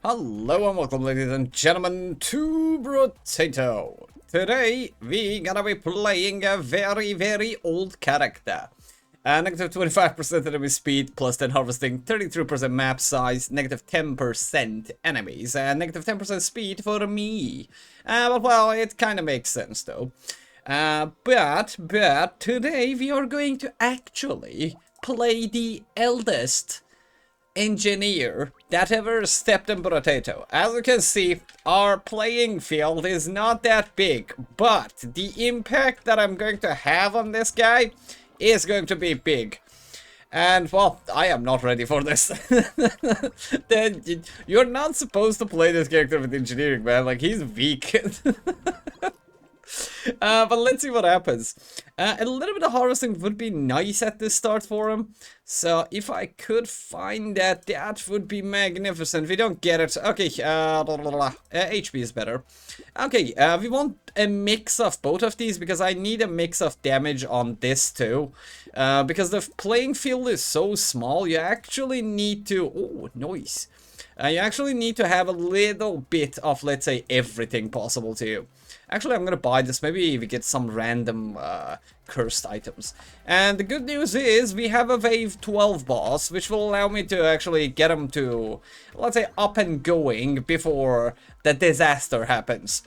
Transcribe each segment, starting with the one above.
Hello and welcome, ladies and gentlemen, to Brotato. Today, we gonna be playing a very old character. Negative 25% enemy speed, plus 10 harvesting, 33% map size, negative 10% enemies, and negative 10% speed for me. But well, it kinda makes sense though. But today we are going to actually play the eldest engineer that ever stepped in Brotato. As you can see, our playing field is not that big, but the impact that I'm going to have on this guy is going to be big. And, well, I am not ready for this. You're not supposed to play this character with engineering, man. Like, he's weak. But let's see what happens. A little bit of harvesting would be nice at the start for him. So if I could find that, that would be magnificent. We don't get it. Okay, HP is better. Okay, we want a mix of both of these because I need a mix of damage on this too. Because the playing field is so small, you actually need to... Oh, nice. You actually need to have a little bit of, let's say, everything possible to you. Actually, I'm gonna buy this. Maybe we get some random cursed items. And the good news is we have a wave 12 boss, which will allow me to actually get him to, let's say, up and going before the disaster happens.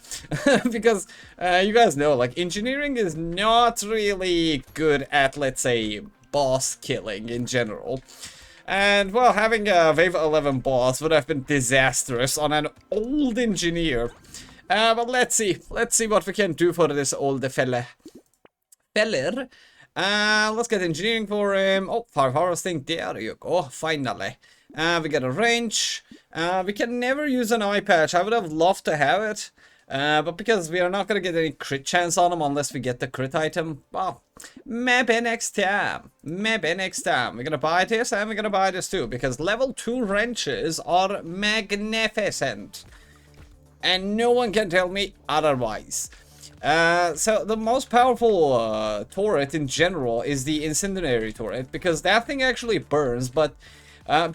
Because you guys know, like, engineering is not really good at, let's say, boss killing in general. And, well, having a wave 11 boss would have been disastrous on an old engineer. But let's see what we can do for this old feller. Let's get engineering for him. Oh, 5 harvesting, there you go, finally. We get a range. We can never use an eye patch. I would have loved to have it. But because we are not going to get any crit chance on him unless we get the crit item, well, maybe next time. Maybe next time. We're going to buy this and we're going to buy this too. Because level 2 wrenches are magnificent. And no one can tell me otherwise. So the most powerful turret in general is the incendiary turret. Because that thing actually burns, but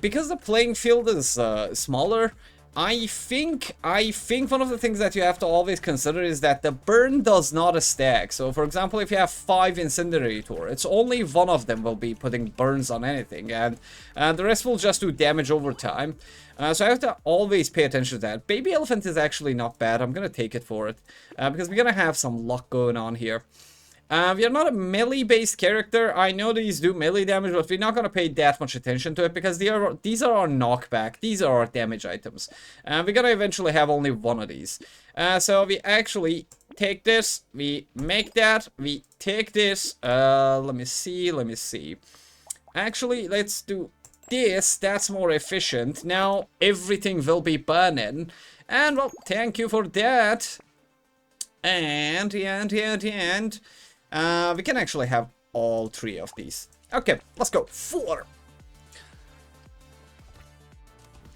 because the playing field is smaller, I think one of the things that you have to always consider is that the burn does not stack. So for example, if you have 5 incendiary turrets, only one of them will be putting burns on anything, and the rest will just do damage over time. So I have to always pay attention to that. Baby elephant is actually not bad. I'm gonna take it for it because we're gonna have some luck going on here. We are not a melee-based character. I know these do melee damage, but we're not going to pay that much attention to it because these are our knockback. These are our damage items. We're going to eventually have only one of these. So we actually take this, we make that, we take this. Let me see. Actually, let's do this. That's more efficient. Now everything will be burning. And, well, thank you for that. And... we can actually have all 3 of these. Okay, let's go. 4.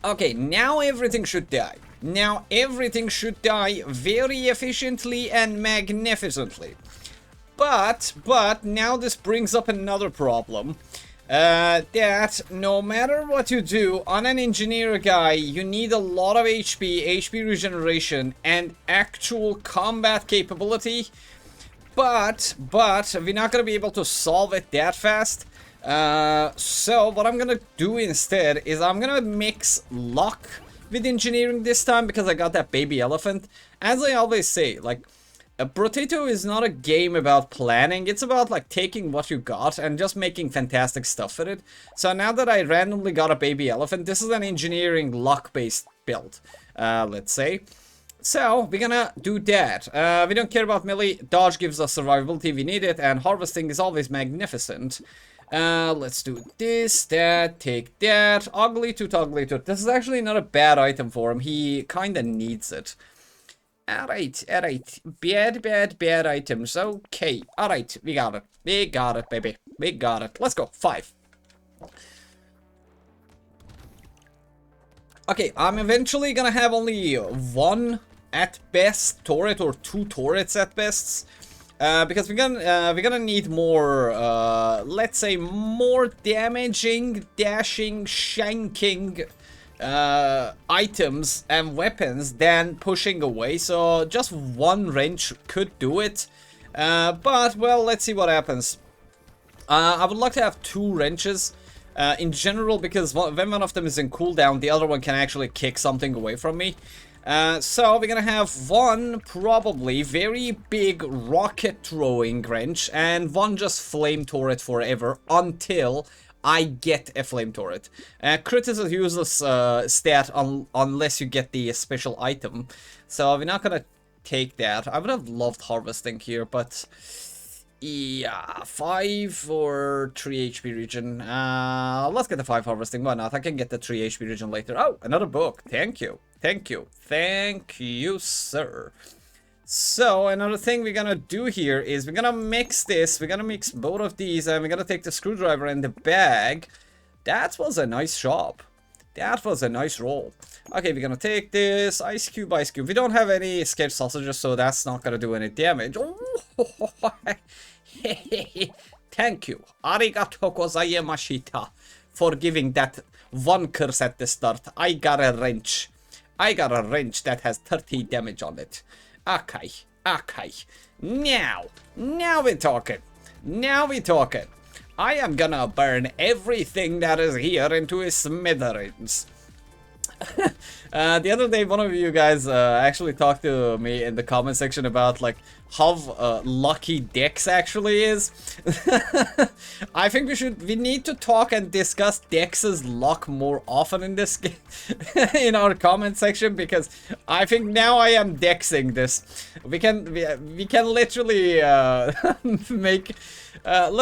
Okay, now everything should die. Now everything should die very efficiently and magnificently. But now this brings up another problem. That no matter what you do on an engineer guy, you need a lot of HP regeneration, and actual combat capability. But we're not going to be able to solve it that fast. So what I'm going to do instead is I'm going to mix luck with engineering this time because I got that baby elephant. As I always say, like, Brotato is not a game about planning. It's about, like, taking what you got and just making fantastic stuff with it. So now that I randomly got a baby elephant, this is an engineering luck-based build, let's say. So, we're gonna do that. We don't care about melee. Dodge gives us survivability, we need it, and harvesting is always magnificent. Let's do this, that, take that. Ugly tooth, ugly tooth. This is actually not a bad item for him. He kinda needs it. Alright. Bad items. Okay. Alright, we got it. We got it, baby. We got it. Let's go. 5. Okay, I'm eventually gonna have only 1 at best turret, or 2 turrets at best, because we're gonna need more, let's say, more damaging, dashing, shanking items and weapons than pushing away, so just one wrench could do it. But, well, let's see what happens. I would like to have 2 wrenches in general, because when one of them is in cooldown, the other one can actually kick something away from me. So we're gonna have one probably very big rocket throwing wrench and one just flame turret forever until I get a flame turret. Crit is a useless stat unless you get the special item, so we're not gonna take that. I would have loved harvesting here, but yeah, 5 or 3 HP region. Let's get the 5 harvesting. Why not? I can get the 3 HP region later. Oh, another book. Thank you. Thank you. Thank you, sir. So, another thing we're gonna do here is we're gonna mix this. We're gonna mix both of these, and we're gonna take the screwdriver and the bag. That was a nice job. That was a nice roll. Okay, we're gonna take this ice cube, ice cube. We don't have any escaped sausages, so that's not gonna do any damage. Oh, thank you. Arigato gozaimashita for giving that one curse at the start. I got a wrench. I got a wrench that has 30 damage on it. Okay, okay. Now we're talking. Now we're talking. I am gonna burn everything that is here into a smithereens. The other day, one of you guys actually talked to me in the comment section about like how lucky Dex actually is. I think we need to talk and discuss Dex's luck more often in this game, in our comment section, because I think now I am Dexing this. We can literally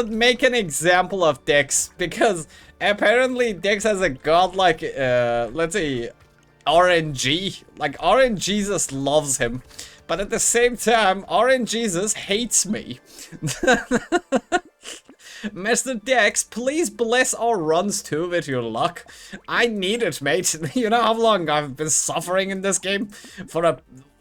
make an example of Dex, because apparently Dex has a godlike let's say RNG. Like RNGesus loves him, but at the same time RNGesus hates me. Mr. Dex, please bless our runs too with your luck. I need it, mate. You know how long I've been suffering in this game for a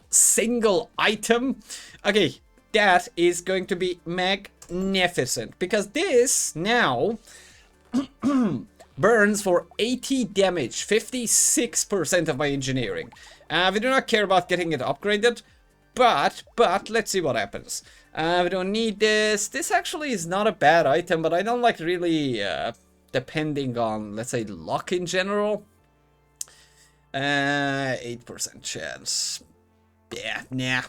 single item? Okay, that is going to be magnificent, because this now burns for 80 damage, 56% of my engineering. We do not care about getting it upgraded, but let's see what happens. We don't need this. This actually is not a bad item, but I don't like really depending on, let's say, luck in general. 8% chance. Yeah, nah.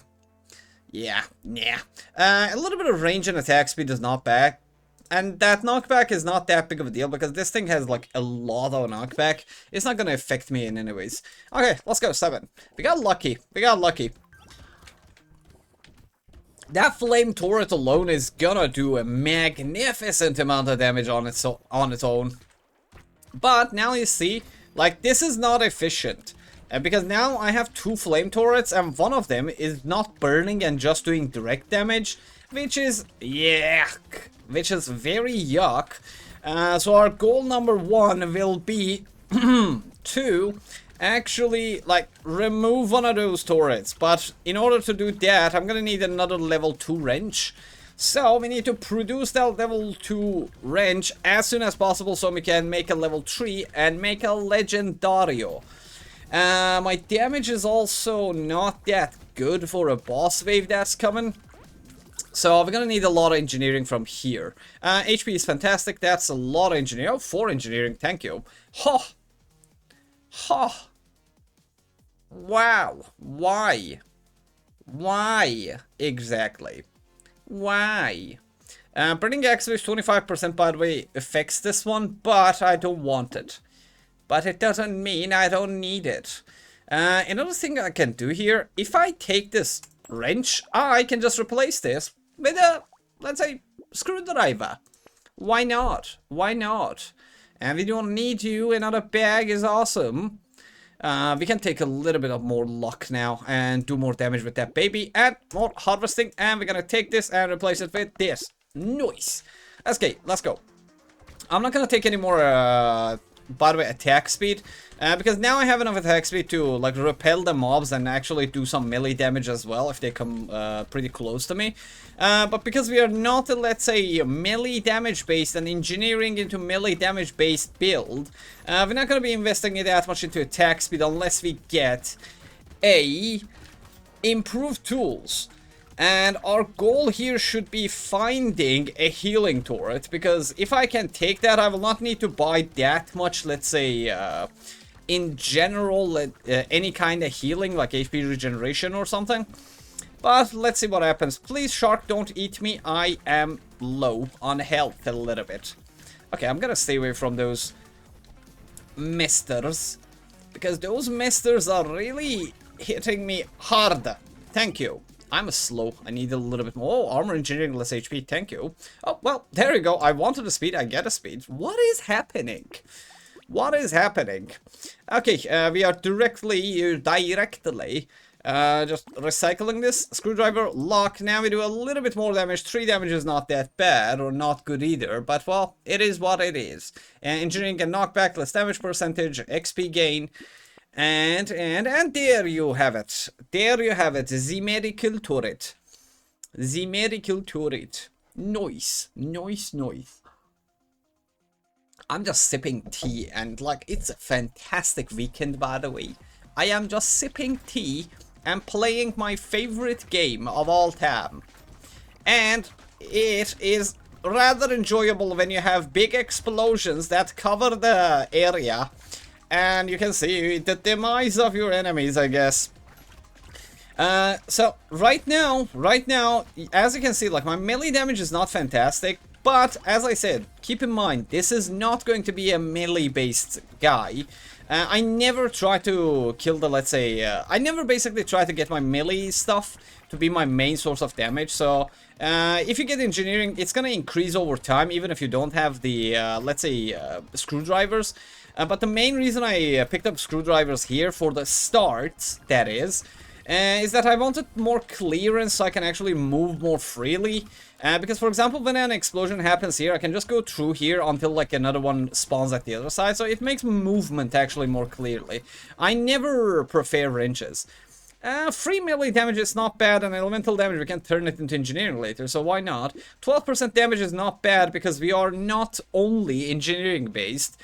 Yeah, nah. A little bit of range and attack speed is not bad. And that knockback is not that big of a deal, because this thing has like a lot of knockback. It's not gonna affect me in any ways. Okay, let's go, 7. We got lucky. We got lucky. That flame turret alone is gonna do a magnificent amount of damage on its own. But now you see, like, this is not efficient. Because now I have 2 flame turrets, and one of them is not burning and just doing direct damage, which is yuck. Which is very yuck. So our goal number 1 will be to actually, like, remove one of those turrets. But in order to do that, I'm gonna need another level 2 wrench. So we need to produce that level 2 wrench as soon as possible, so we can make a level 3 and make a legendario. My damage is also not that good for a boss wave that's coming. So we're gonna need a lot of engineering from here. HP is fantastic. That's a lot of engineering. Oh, 4 engineering. Thank you. Ha! Ha! Wow. Why? Why exactly? Why? Burning Axe with 25%, by the way, affects this one, but I don't want it. But it doesn't mean I don't need it. Another thing I can do here, if I take this wrench, I can just replace this with a, let's say, screwdriver. Why not? Why not? And we don't need you. Another bag is awesome. We can take a little bit of more luck now and do more damage with that baby. And more harvesting. And we're gonna take this and replace it with this. Nice. Okay, let's go. I'm not gonna take any more by the way, attack speed. Because now I have enough attack speed to, like, repel the mobs and actually do some melee damage as well if they come pretty close to me. But because we are not, let's say, melee damage based and engineering into melee damage based build, we're not going to be investing that much into attack speed unless we get improved tools. And our goal here should be finding a healing turret, because if I can take that, I will not need to buy that much, let's say, in general, any kind of healing, like HP regeneration or something. But let's see what happens. Please, shark, don't eat me. I am low on health a little bit. Okay, I'm gonna stay away from those misters, because those misters are really hitting me hard. Thank you. I'm slow. I need a little bit more. Oh, armor engineering, less HP. Thank you. Oh, well, there you go. I wanted a speed. I get a speed. What is happening? What is happening? Okay, we are directly just recycling this. Screwdriver, lock. Now we do a little bit more damage. 3 damage is not that bad, or not good either. But, well, it is what it is. Engineering and knockback, less damage percentage, XP gain. And there you have it. There you have it. The medical turret. The medical turret. Nice. Nice, nice. I'm just sipping tea, and, like, it's a fantastic weekend, by the way. I am just sipping tea and playing my favorite game of all time. And it is rather enjoyable when you have big explosions that cover the area. And you can see the demise of your enemies, I guess. So, right now, as you can see, like, my melee damage is not fantastic. But, as I said, keep in mind, this is not going to be a melee-based guy. I never try to kill the, let's say, I never basically try to get my melee stuff to be my main source of damage. So, if you get engineering, it's gonna increase over time, even if you don't have the, let's say, screwdrivers. But the main reason I picked up screwdrivers here, for the start, that is that I wanted more clearance so I can actually move more freely. Because, for example, when an explosion happens here, I can just go through here until, like, another one spawns at the other side. So it makes movement actually more clearly. I never prefer wrenches. Free melee damage is not bad, and elemental damage, we can turn it into engineering later, so why not? 12% damage is not bad, because we are not only engineering based.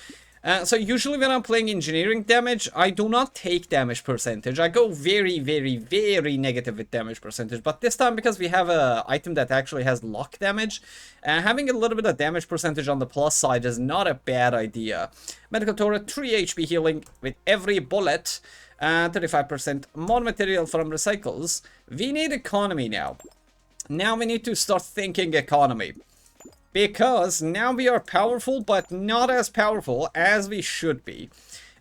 So usually when I'm playing engineering damage, I do not take damage percentage. I go very, very, very negative with damage percentage. But this time, because we have an item that actually has lock damage, having a little bit of damage percentage on the plus side is not a bad idea. Medical turret, 3 HP healing with every bullet. 35% more material from recycles. We need economy now. Now we need to start thinking economy. Because now we are powerful, but not as powerful as we should be.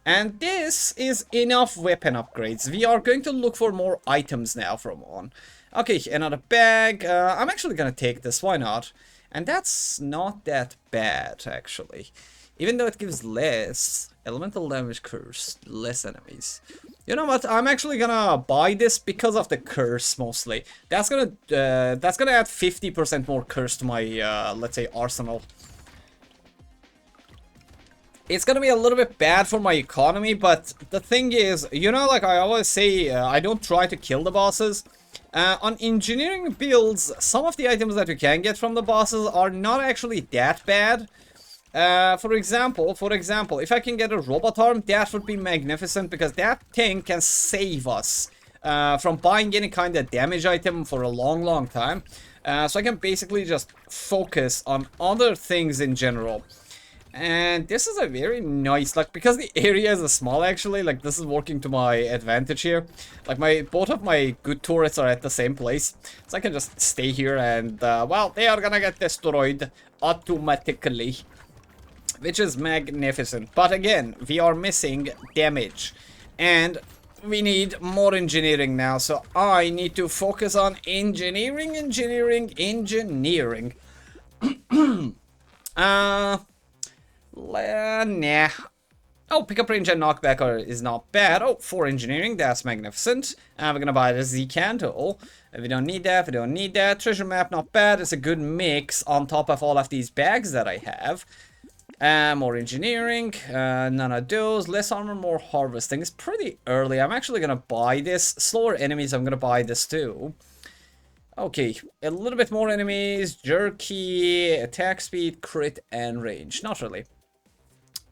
And this is enough weapon upgrades. We are going to look for more items now from on. Okay, another bag. I'm actually gonna take this, why not? And that's not that bad, actually. Even though it gives less elemental damage curse, less enemies. You know what? I'm actually gonna buy this because of the curse mostly. That's gonna add 50% more curse to my let's say arsenal. It's gonna be a little bit bad for my economy, but the thing is, you know, like I always say, I don't try to kill the bosses. On engineering builds, some of the items that you can get from the bosses are not actually that bad. For example, if I can get a robot arm, that would be magnificent, because that thing can save us from buying any kind of damage item for a long, long time. So I can basically just focus on other things in general. And this is a very nice, like, because the area is small actually, like, this is working to my advantage here. Like, both of my good turrets are at the same place. So I can just stay here and, well, they are gonna get destroyed automatically. Which is magnificent. But again, we are missing damage. And we need more engineering now. So I need to focus on engineering. Nah. Oh, pickup range and knockback is not bad. Oh, 4 engineering, that's magnificent. We're gonna buy the Z-can tool. We don't need that, we don't need that. Treasure map, not bad. It's a good mix on top of all of these bags that I have. More engineering, none of those. Less armor, more harvesting. It's pretty early. I'm actually gonna buy this. Slower enemies, I'm gonna buy this too. Okay, a little bit more enemies. Jerky, attack speed, crit, and range. Not really.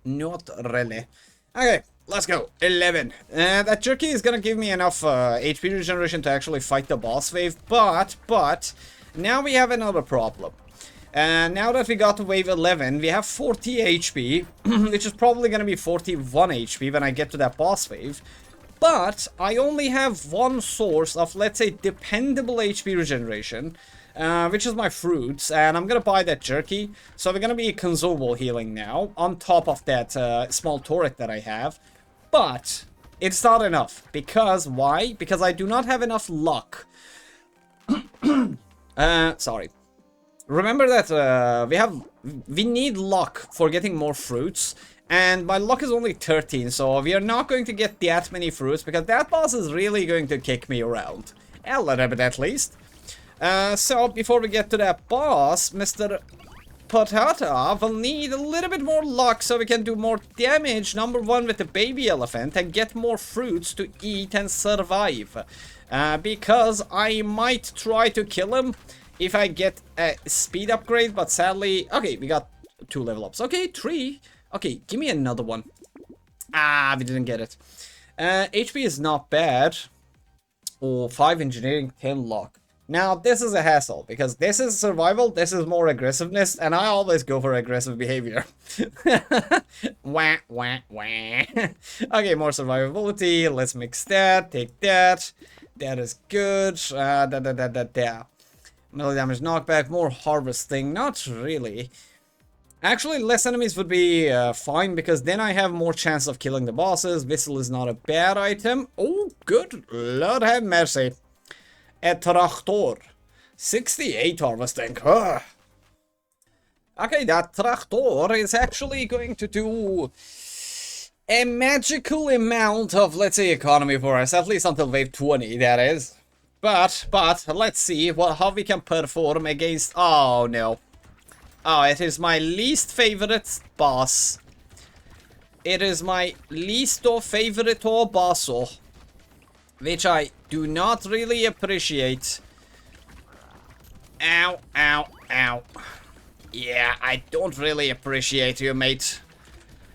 Not really. Okay, let's go. 11. That jerky is gonna give me enough HP regeneration to actually fight the boss wave, but now we have another problem. Now that we got to wave 11, we have 40 HP, which is probably gonna be 41 HP when I get to that boss wave. But I only have one source of, let's say, dependable HP regeneration, which is my fruits, and I'm gonna buy that jerky. So we're gonna be consumable healing now, on top of that small turret that I have. But it's not enough, because why? Because I do not have enough luck. Sorry. Remember that we need luck for getting more fruits. And my luck is only 13, so we are not going to get that many fruits, because that boss is really going to kick me around. A little bit at least. So before we get to that boss, Mr. Brotato will need a little bit more luck so we can do more damage, number one, with the baby elephant, and get more fruits to eat and survive. Because I might try to kill him if I get a speed upgrade, but sadly... Okay, we got 2 level ups. Okay, 3. Okay, give me another one. Ah, we didn't get it. HP is not bad. Oh, 5 engineering, 10 luck. Now, this is a hassle, because this is survival, this is more aggressiveness, and I always go for aggressive behavior. Wah, wah, wah. Okay, more survivability. Let's mix that, take that. That is good. Melee damage knockback, more harvesting. Not really. Actually, less enemies would be fine, because then I have more chance of killing the bosses. Whistle is not a bad item. Oh, good. Lord have mercy. A tractor. 68 harvesting. Ugh. Okay, that tractor is actually going to do a magical amount of, let's say, economy for us. At least until wave 20, that is. But, let's see how we can perform against... Oh, no. Oh, it is my least favorite boss. It is my least favorite boss, which I do not really appreciate. Ow, ow, ow. Yeah, I don't really appreciate you, mate.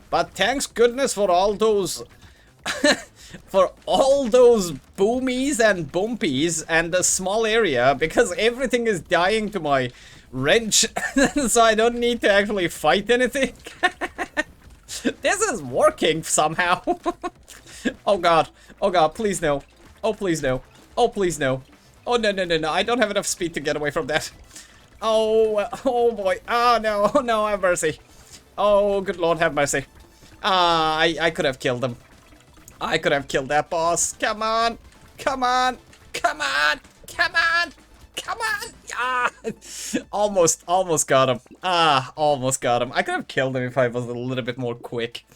But thanks goodness for all those... for all those boomies and bumpies and the small area, because everything is dying to my... wrench, so I don't need to actually fight anything. This is working somehow. Oh god, please no. Oh please no. Oh please no. Oh no, I don't have enough speed to get away from that. Oh boy, oh no, have mercy. Oh good lord, have mercy. I could have killed him. I could have killed that boss. Come on, come on, come on, come on. Come on! Ah! Almost got him. Almost got him. I could have killed him if I was a little bit more quick.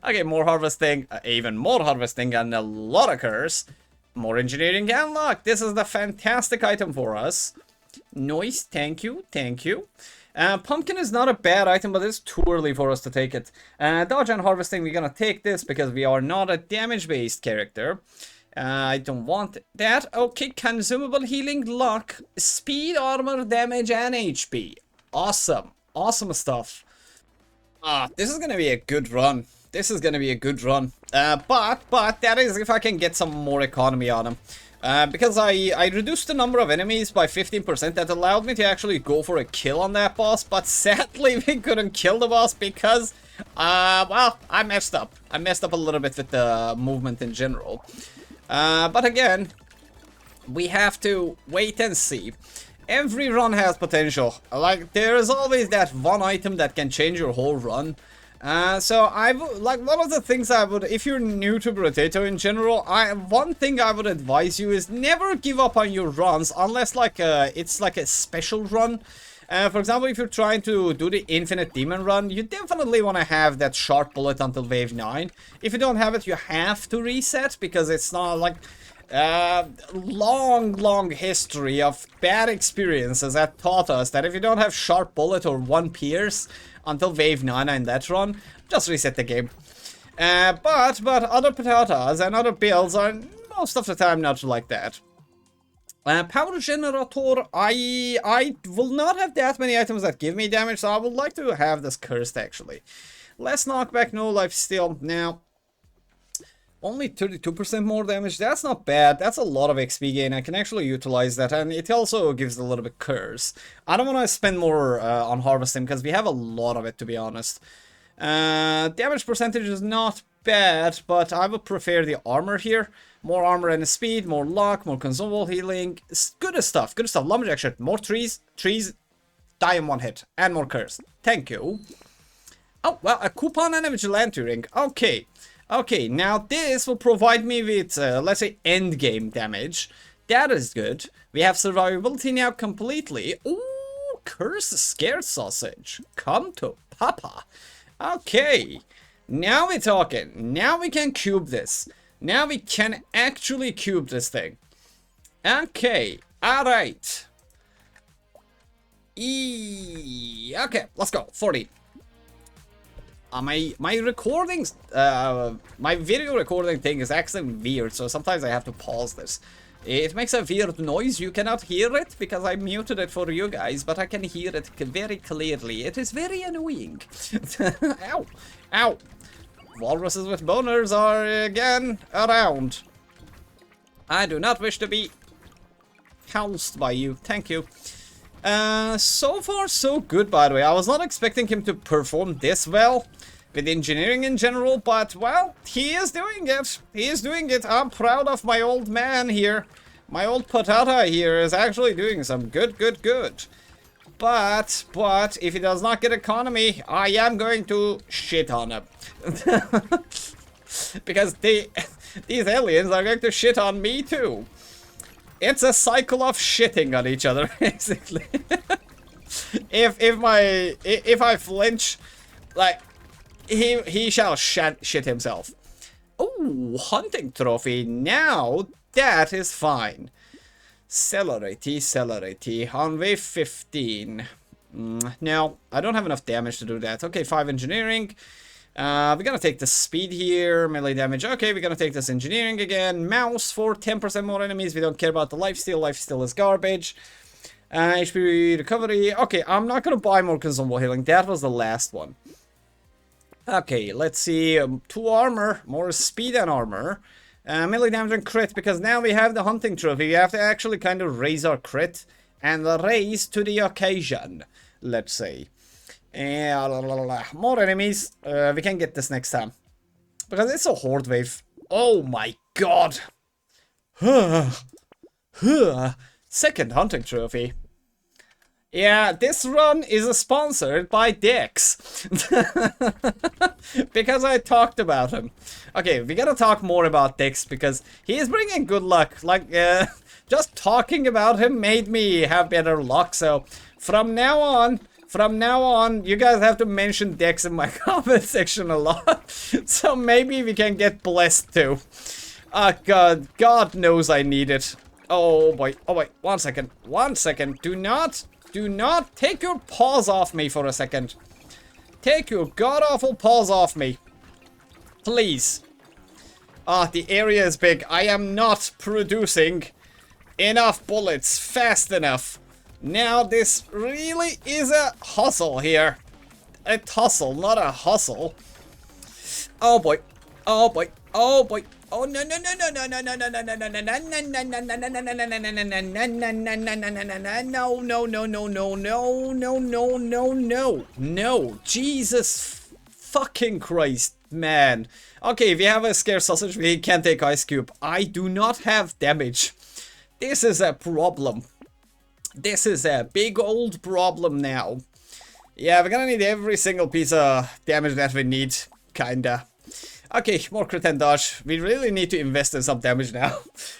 Okay, more harvesting, even more harvesting, and a lot of curse. More engineering and luck. This is the fantastic item for us. Nice, thank you, thank you. Pumpkin is not a bad item, but it's too early for us to take it. Dodge and harvesting, we're gonna take this because we are not a damage-based character. I don't want that. Okay, consumable healing, luck, speed, armor, damage, and HP. Awesome. Awesome stuff. This is gonna be a good run. This is gonna be a good run. But that is if I can get some more economy on him. Because I reduced the number of enemies by 15%. That allowed me to actually go for a kill on that boss. But sadly, we couldn't kill the boss because, well, I messed up. I messed up a little bit with the movement in general. But again, we have to wait and see. Every run has potential. Like, there is always that one item that can change your whole run. So like, one of the things I would, if you're new to Brotato in general, one thing I would advise you is never give up on your runs unless like it's like a special run. For example, if you're trying to do the infinite demon run, you definitely want to have that sharp bullet until wave 9. If you don't have it, you have to reset, because it's not like... long history of bad experiences that taught us that if you don't have sharp bullet or one pierce until wave 9 in that run, just reset the game. But other potatoes and other builds are most of the time not like that. Power generator, I will not have that many items that give me damage, so I would like to have this cursed actually. Less knockback, no lifesteal. Now, only 32% more damage. That's not bad. That's a lot of XP gain. I can actually utilize that, and it also gives a little bit curse. I don't want to spend more on harvesting because we have a lot of it, to be honest. Damage percentage is not bad, but I would prefer the armor here. More armor and speed, more luck, more consumable healing. Good stuff, good stuff. Lumberjack shirt, more trees, die in one hit, and more curse. Thank you. Oh, well, a coupon and a vigilante ring. Okay. Okay, now this will provide me with, let's say, endgame damage. That is good. We have survivability now completely. Ooh, curse scared sausage. Come to Papa. Okay, now we're talking. Now we can cube this. Now we can actually cube this thing. Okay, alright. Okay, let's go. 40. My recordings, my video recording thing is actually weird, so sometimes I have to pause this. It makes a weird noise. You cannot hear it because I muted it for you guys, but I can hear it very clearly. It is very annoying. Ow, ow. Walruses with boners are again around. I do not wish to be housed by you. Thank you. So far so good, by the way. I was not expecting him to perform this well with engineering in general, but, well, he is doing it. He is doing it. I'm proud of my old man here. My old potato here is actually doing some good. But, if he does not get economy, I am going to shit on him. Because these aliens are going to shit on me too. It's a cycle of shitting on each other, basically. if I flinch, like, he shall shit himself. Oh, hunting trophy. Now that is fine. Celerity on wave 15. Now, I don't have enough damage to do that. Okay, 5 engineering. We're gonna take the speed here, melee damage. Okay, we're gonna take this engineering again. Mouse for 10% more enemies. We don't care about the lifesteal. Lifesteal is garbage. HP recovery. Okay, I'm not gonna buy more consumable healing. That was the last one. Okay, let's see. 2 armor, more speed and armor. Melee damage and crit, because now we have the hunting trophy. We have to actually kind of raise our crit and raise to the occasion, let's say. More enemies. We can get this next time. Because it's a horde wave. Oh my god. Second hunting trophy. Yeah, this run is sponsored by Dex. Because I talked about him. Okay, we gotta talk more about Dex because he is bringing good luck. Like, just talking about him made me have better luck. So, from now on, you guys have to mention Dex in my comment section a lot. So maybe we can get blessed too. God knows I need it. Oh boy, 1 second. Do not take your paws off me for a second. Take your god-awful paws off me. Please. The area is big. I am not producing enough bullets fast enough. Now this really is a hustle here. A tussle, not a hustle. Oh boy. Oh no no no no no no no no no no no no no no no, Jesus fucking Christ, man. Okay, if you have a scarce sausage, we can take ice cube. I do not have damage. This is a problem. This is a big old problem now. Yeah, we're gonna need every single piece of damage that we need, kinda. Okay, more crit and dodge. We really need to invest in some damage now.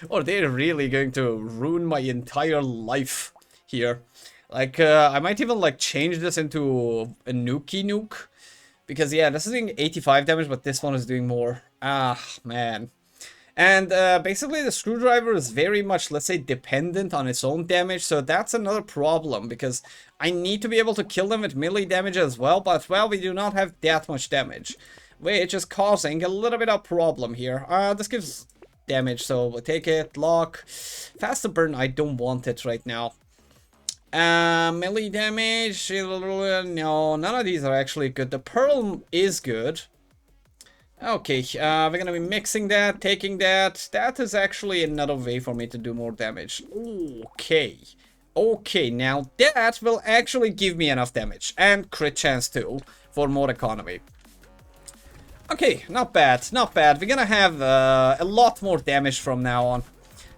Or they're really going to ruin my entire life here. Like, I might even, like, change this into a nuke. Because, yeah, this is doing 85 damage, but this one is doing more. Ah, man. And basically the screwdriver is very much, let's say, dependent on its own damage. So that's another problem, because I need to be able to kill them with melee damage as well. But, well, we do not have that much damage, which is causing a little bit of problem here. This gives damage, so we'll take it. Lock. Faster burn, I don't want it right now. Melee damage, no, none of these are actually good. The pearl is good. Okay, we're gonna be mixing that, taking that. That is actually another way for me to do more damage. Okay. Okay, now that will actually give me enough damage. And crit chance too, for more economy. Okay, not bad, not bad. We're gonna have a lot more damage from now on.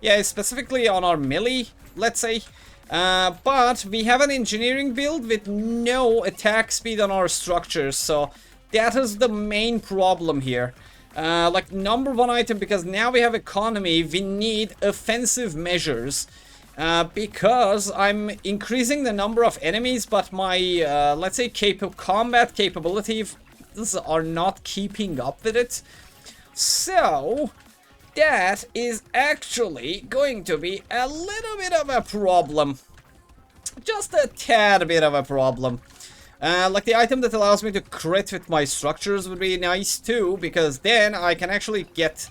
Yeah, specifically on our melee, let's say. But we have an engineering build with no attack speed on our structures, so that is the main problem here. Like, number one item, because now we have economy, we need offensive measures. Because I'm increasing the number of enemies, but my, let's say, combat capabilities are not keeping up with it. So that is actually going to be a little bit of a problem. Just a tad bit of a problem. Like, the item that allows me to crit with my structures would be nice too, because then I can actually get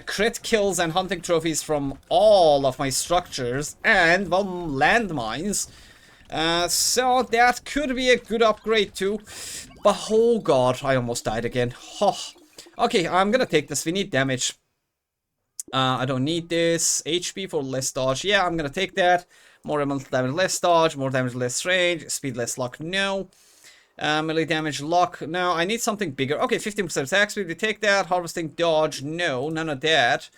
crit kills and hunting trophies from all of my structures and, well, landmines. So that could be a good upgrade too. But, oh god, I almost died again. Oh. Okay, I'm gonna take this. We need damage. I don't need this. HP for less dodge. Yeah, I'm gonna take that. More elemental damage, less dodge. More damage, less range. Speed, less lock. No. Melee damage, lock. No, I need something bigger. Okay, 15% attack speed. We take that. Harvesting, dodge. No, none of that.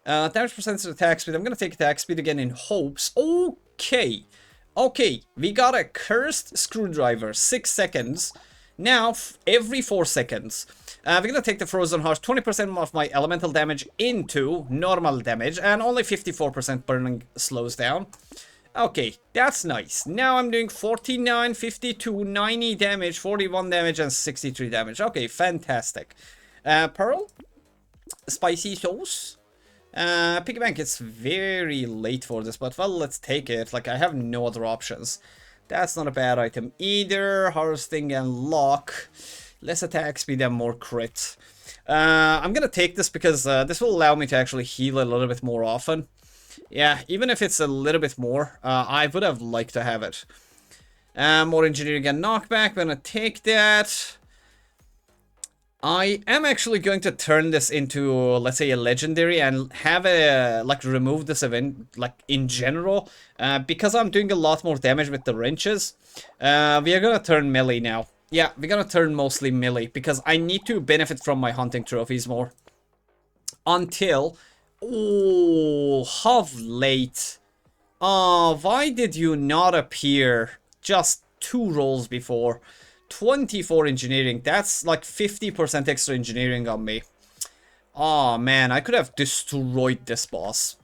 Damage percentage attack speed. I'm gonna take attack speed again in hopes. Okay. Okay, we got a cursed screwdriver. 6 seconds. Now, every 4 seconds. We're gonna take the frozen heart, 20% of my elemental damage into normal damage, and only 54% burning slows down. Okay, that's nice. Now I'm doing 49, 52, 90 damage, 41 damage, and 63 damage. Okay, fantastic. Pearl? Spicy sauce? Piggy bank, it's very late for this, but, well, let's take it. Like, I have no other options. That's not a bad item either. Harvesting and lock. Less attack speed and more crit. I'm gonna take this because this will allow me to actually heal a little bit more often. Yeah, even if it's a little bit more, I would have liked to have it. More engineering and knockback. I'm gonna take that. I am actually going to turn this into, let's say, a legendary and have a, like, remove this event, like, in general. Because I'm doing a lot more damage with the wrenches. We are gonna turn melee now. Yeah, we're gonna turn mostly melee, because I need to benefit from my hunting trophies more. Until... Oh, how late. Oh, why did you not appear just 2 rolls before? 24 engineering, that's like 50% extra engineering on me. Oh man, I could have destroyed this boss.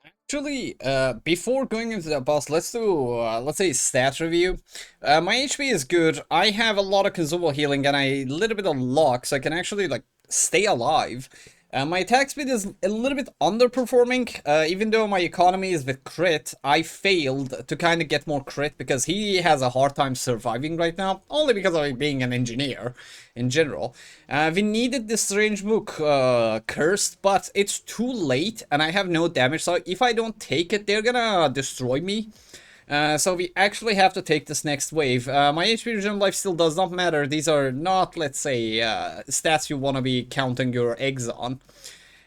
Actually, before going into that boss, let's do, let's say, stat review. My HP is good. I have a lot of consumable healing and a little bit of luck, so I can actually, like, stay alive. My attack speed is a little bit underperforming, even though my economy is with crit. I failed to kind of get more crit because he has a hard time surviving right now, only because of being an engineer in general. We needed this strange mook cursed, but it's too late and I have no damage, so if I don't take it, they're gonna destroy me. So we actually have to take this next wave. My HP regen life still does not matter. These are not, let's say, stats you want to be counting your eggs on.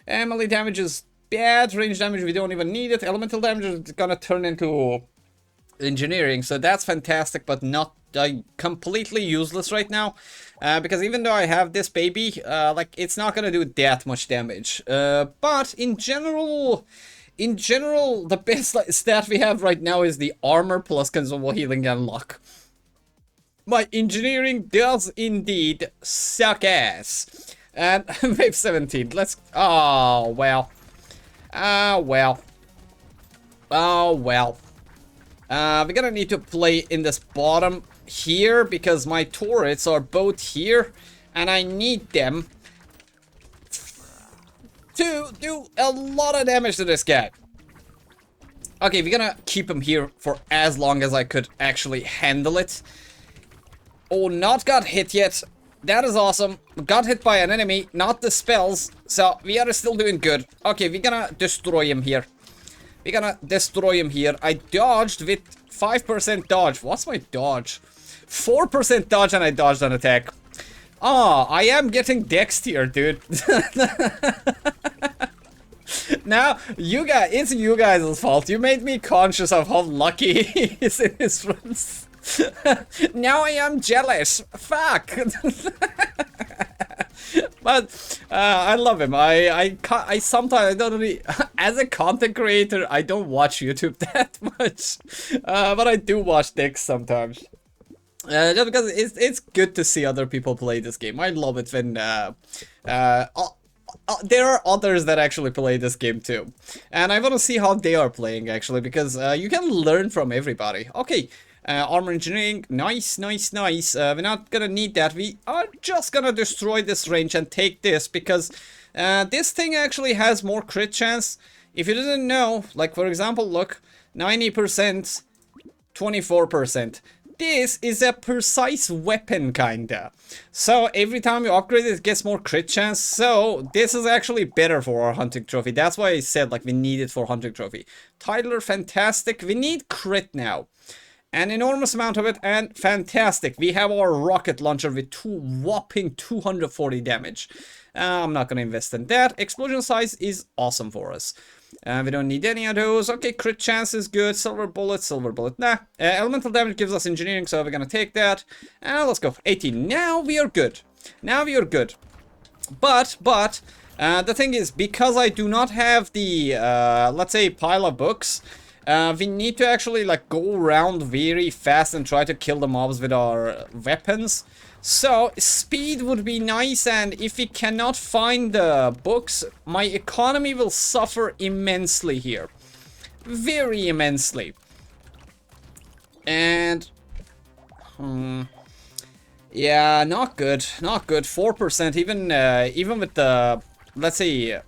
Melee damage is bad. Range damage, we don't even need it. Elemental damage is gonna turn into engineering, so that's fantastic, but not completely useless right now. Because even though I have this baby, like, it's not gonna do that much damage. But in general... the best stat we have right now is the armor plus consumable healing and luck. My engineering does indeed suck ass. And wave 17, let's... Oh, well. Oh, well. Oh, well. We're gonna need to play in this bottom here, because my turrets are both here, and I need them. to do a lot of damage to this guy. Okay, we're gonna keep him here for as long as I could actually handle it. Oh, not got hit yet. That is awesome. Got hit by an enemy, not the spells. So we are still doing good. Okay, we're gonna destroy him here. We're gonna destroy him here. I dodged with 5% dodge. What's my dodge? 4% dodge and I dodged an attack. Ah, I am getting dex here, dude. Now, you guys, it's you guys' fault. You made me conscious of how lucky he is in his runs. Now I am jealous. Fuck. But I love him. I sometimes I don't really, as a content creator, I don't watch YouTube that much, but I do watch Dicks sometimes. Just because it's good to see other people play this game. I love it when there are others that actually play this game too, and I want to see how they are playing actually, because you can learn from everybody. Okay. Armor engineering, nice, nice, nice. We're not gonna need that. We are just gonna destroy this range and take this, because this thing actually has more crit chance. If you didn't know, like for example, look, 90%, 24%. This is a precise weapon kinda. So every time you upgrade it, it gets more crit chance. So this is actually better for our hunting trophy. That's why I said like we need it for hunting trophy. Titler, fantastic. We need crit now. An enormous amount of it, and fantastic. We have our rocket launcher with whopping 240 damage. I'm not going to invest in that. Explosion size is awesome for us. We don't need any of those. Okay, crit chance is good. Silver bullet, nah. Elemental damage gives us engineering, so we're going to take that. Let's go. 18. Now we are good. Now we are good. But, the thing is, because I do not have the, let's say, pile of books, we need to actually like go around very fast and try to kill the mobs with our weapons. So speed would be nice, and if we cannot find the books, my economy will suffer immensely here. Very immensely. And yeah, not good. Not good. 4%, even with the, let's say,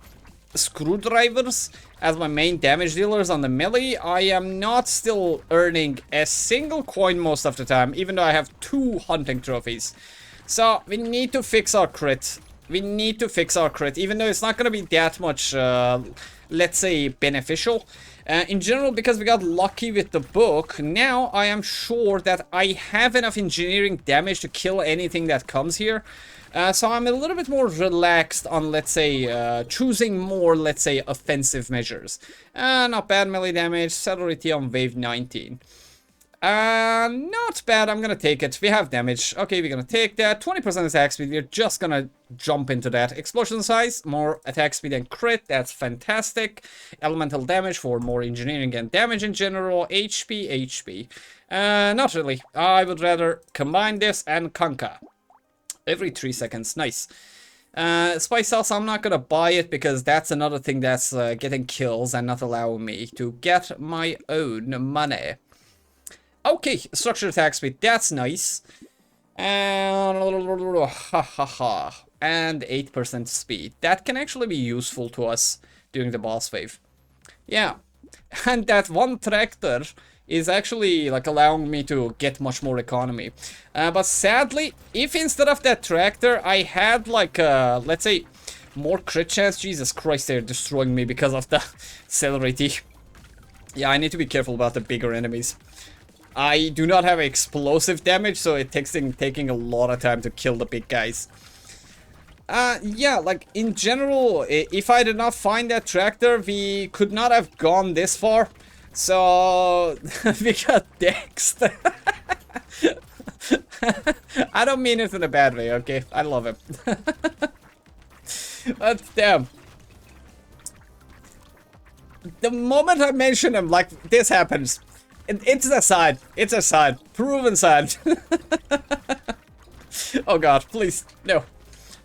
screwdrivers as my main damage dealers on the melee, I am not still earning a single coin most of the time, even though I have 2 hunting trophies. So we need to fix our crit. We need to fix our crit, even though it's not going to be that much, let's say, beneficial. In general, because we got lucky with the book, now I am sure that I have enough engineering damage to kill anything that comes here. So I'm a little bit more relaxed on, let's say, choosing more, let's say, offensive measures. Not bad melee damage, celerity on wave 19. Not bad, I'm gonna take it. We have damage. Okay, we're gonna take that. 20% attack speed, we're just gonna jump into that. Explosion size, more attack speed and crit, that's fantastic. Elemental damage for more engineering and damage in general. HP. Not really. I would rather combine this and conquer. Every 3 seconds, nice. Spice sauce, I'm not gonna buy it because that's another thing that's getting kills and not allowing me to get my own money. Okay, structured attack speed, that's nice. And 8% speed. That can actually be useful to us during the boss wave. Yeah, and that one tractor is actually like allowing me to get much more economy. But sadly, if instead of that tractor I had like let's say more crit chance, Jesus Christ, they're destroying me because of the celerity. Yeah, I need to be careful about the bigger enemies. I do not have explosive damage, so it takes taking a lot of time to kill the big guys. Yeah, like in general, if I did not find that tractor, we could not have gone this far. So we got dexed. I don't mean it in a bad way, okay? I love him. But damn. The moment I mention him, like this happens. It's a sign. It's a sign. Proven sign. Oh god, please, no.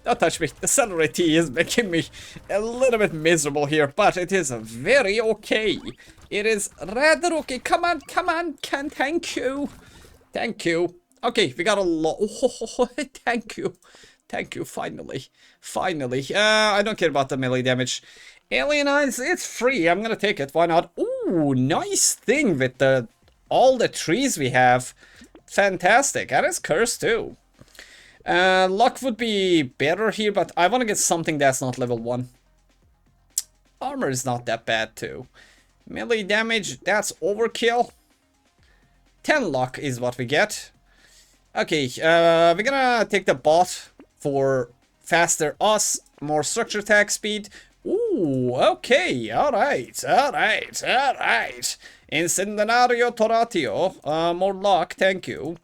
Don't touch me. The celerity is making me a little bit miserable here, but it is very okay. It is rather okay. Come on, thank you. Thank you. Okay, we got a lot. Oh, thank you. Thank you, finally. Finally. I don't care about the melee damage. Alien Eyes, it's free. I'm gonna take it. Why not? Ooh, nice thing with all the trees we have. Fantastic. And it's cursed too. Luck would be better here, but I want to get something that's not level 1. Armor is not that bad too. Melee damage, that's overkill. 10 luck is what we get. Okay, we're gonna take the bot for faster us, more structure attack speed. Ooh, okay, alright. Incendiario Toratio, more luck, thank you.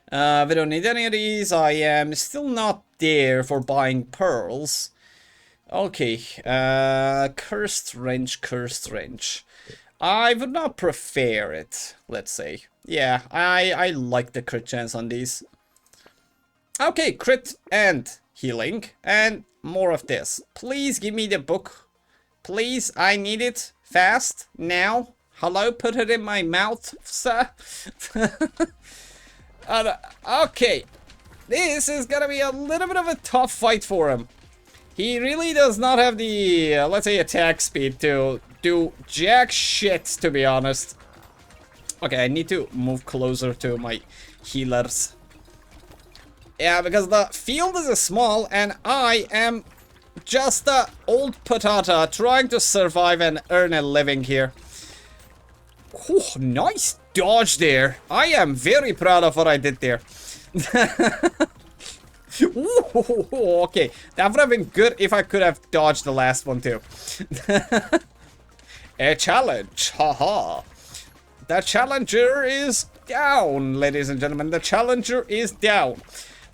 We don't need any of these. I am still not there for buying pearls. Okay, cursed wrench. I would not prefer it, let's say. Yeah, I like the crit chance on these. Okay, crit and healing, and more of this. Please give me the book. Please, I need it. Fast, now. Hello, put it in my mouth, sir. Okay, this is gonna be a little bit of a tough fight for him. He really does not have the, let's say, attack speed to do jack shit, to be honest. Okay, I need to move closer to my healers. Yeah, because the field is small and I am just a old patata trying to survive and earn a living here. Oh, nice dodge there. I am very proud of what I did there. Ooh, okay, that would have been good if I could have dodged the last one too. A challenge, haha. The challenger is down, ladies and gentlemen. The challenger is down.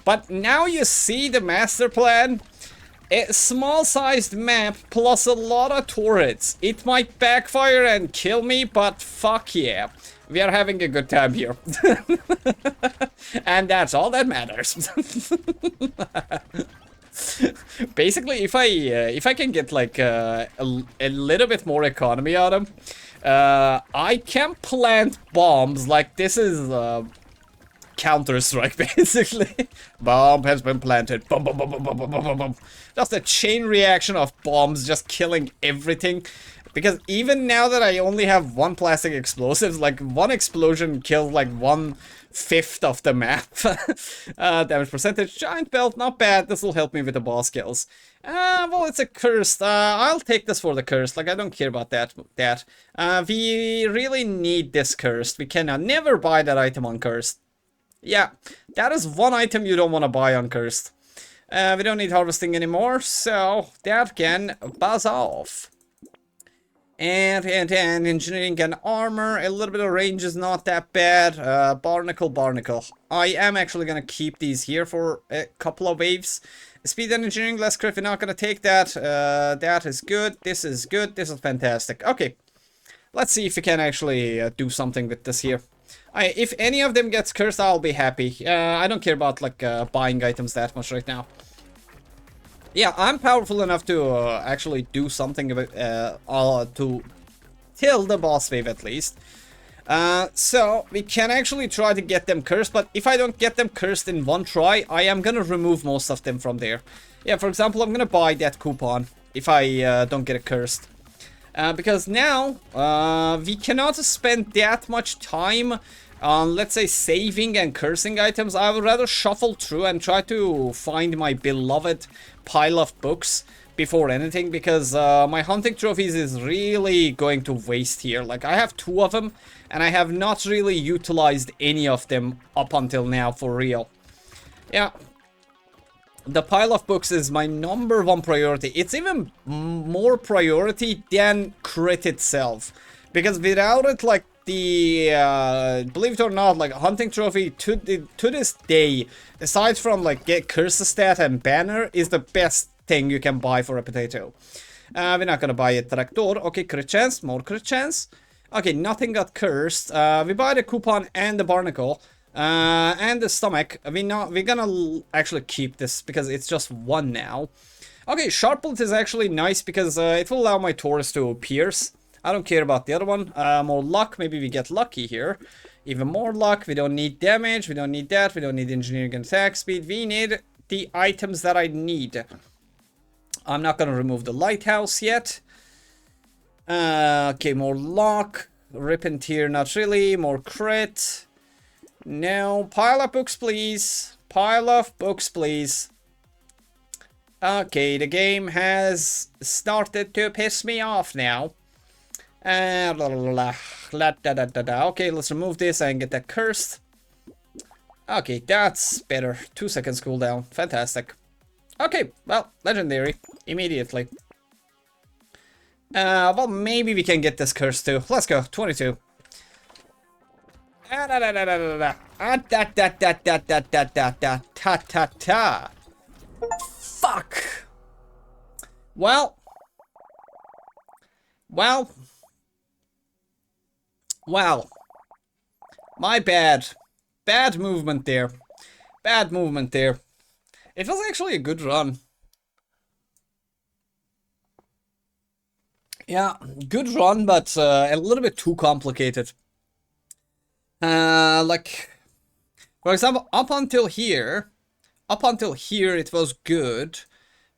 But now you see the master plan. A small-sized map plus a lot of turrets. It might backfire and kill me, but fuck yeah. We are having a good time here. And that's all that matters. Basically, if I can get like a little bit more economy on them, I can plant bombs like this is Counter-Strike, basically. Bomb has been planted. Boom, boom, boom, boom, boom, boom, boom, boom. Just a chain reaction of bombs just killing everything. Because even now that I only have one plastic explosives, like one explosion kills like 1/5 of the map. Damage percentage, giant belt, not bad. This will help me with the boss kills. Well, it's a cursed. I'll take this for the cursed. Like, I don't care about that. We really need this cursed. We can never buy that item on cursed. Yeah, that is one item you don't want to buy on cursed. We don't need harvesting anymore, so that can buzz off. And engineering and armor, a little bit of range is not that bad. Barnacle. I am actually gonna keep these here for a couple of waves. Speed and engineering, less crit, we're not gonna take that. That is good, this is good, this is fantastic. Okay, let's see if we can actually do something with this here. If any of them gets cursed, I'll be happy. I don't care about like buying items that much right now. Yeah, I'm powerful enough to actually do something about, to kill the boss wave at least. So we can actually try to get them cursed, but if I don't get them cursed in one try, I am gonna remove most of them from there. Yeah, for example, I'm gonna buy that coupon if I don't get it cursed. Because now, we cannot spend that much time on, let's say, saving and cursing items. I would rather shuffle through and try to find my beloved pile of books before anything, because my hunting trophies is really going to waste here. Like, I have 2 of them, and I have not really utilized any of them up until now, for real. Yeah. The pile of books is my #1 priority. It's even more priority than crit itself. Because without it, like, believe it or not, like, a hunting trophy to this day, aside from, like, get curse stat and banner, is the best thing you can buy for a potato. We're not gonna buy a tractor. Okay, crit chance, more crit chance. Okay, nothing got cursed. We buy the coupon and the barnacle. And the stomach. We're gonna actually keep this because it's just 1 now. Okay, sharp bullet is actually nice because it will allow my Taurus to pierce. I don't care about the other one. More luck, maybe we get lucky here. even more luck. We don't need damage. We don't need that. We don't need engineering and attack speed. We need the items that I need. I'm not going to remove the lighthouse yet. Okay, more luck. Rip and tear, not really. More crit. No. Pile of books, please. Pile of books, please. Okay, the game has started to piss me off now. Okay, let's remove this and get that cursed. Okay, that's better. 2 seconds cooldown. Fantastic. Okay, well, legendary. Immediately. Well, maybe we can get this curse too. Let's go. 22. Fuck. Well. My bad. Bad movement there. Bad movement there. It was actually a good run. Yeah, good run, but a little bit too complicated. Like, for example, up until here it was good,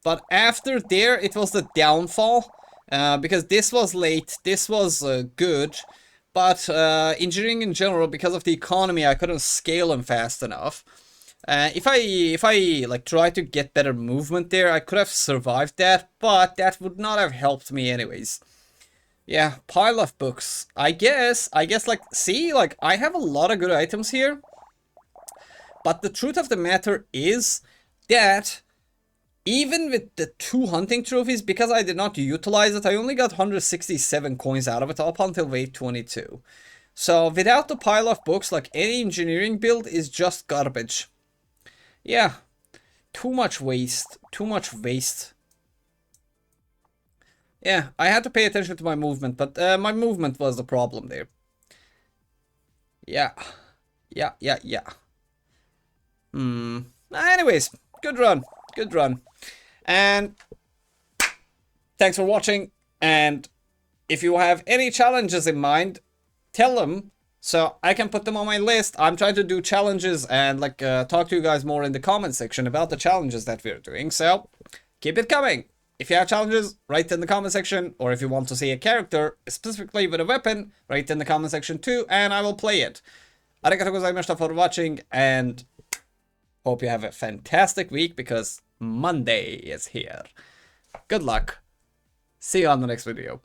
but after there it was the downfall, because this was late, this was good, but engineering in general, because of the economy, I couldn't scale them fast enough. If I like try to get better movement there, I could have survived that, but that would not have helped me anyways. Yeah, pile of books. I guess like, see, like I have a lot of good items here. But the truth of the matter is that even with the 2 hunting trophies, because I did not utilize it, I only got 167 coins out of it up until wave 22. So without the pile of books, like any engineering build is just garbage. Yeah, too much waste. Too much waste. Yeah, I had to pay attention to my movement, but my movement was the problem there. Yeah. Anyways, good run. Good run. And thanks for watching. And if you have any challenges in mind, tell them so I can put them on my list. I'm trying to do challenges and like talk to you guys more in the comment section about the challenges that we're doing. So keep it coming. If you have challenges, write in the comment section. Or if you want to see a character specifically with a weapon, write in the comment section too, and I will play it. Arigatou gozaimashita for watching, and hope you have a fantastic week, because Monday is here. Good luck. See you on the next video.